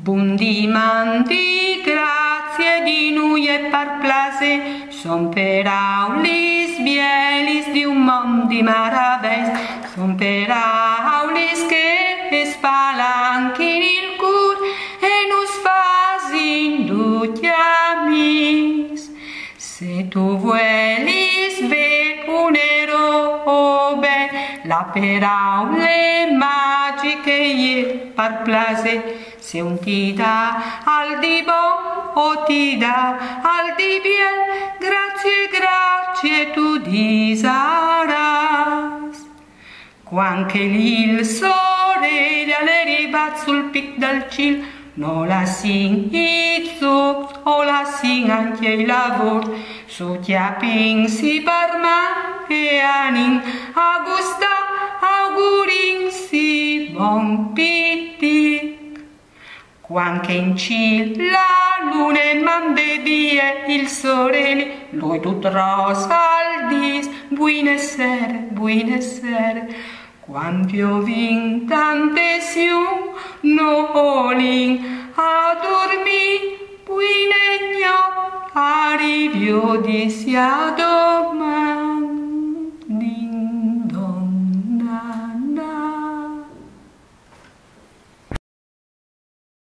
Bundimandi grazie di nui e par place, son per aulis bielis di un mond di maravells, son per aulis che spalanchin il cur e nus fasin duti amis. Se tu vuelis ve un robe, la per aule magiche e par place, se un ti dà al di bon o ti dà al di bien, grazie tu disaràs. Quan che il sole le ribat sul pic del cil, no la sin i zuc o la sin anche i lavor, su chiapin si parma e anin a gusta augurin si bon pitic. Quan che in cil la luna mande vie il sole, lui tut rosa al dis, buine sere, quan piovin tante siun, no olin a dormi, buine gnò, arrivio di siado.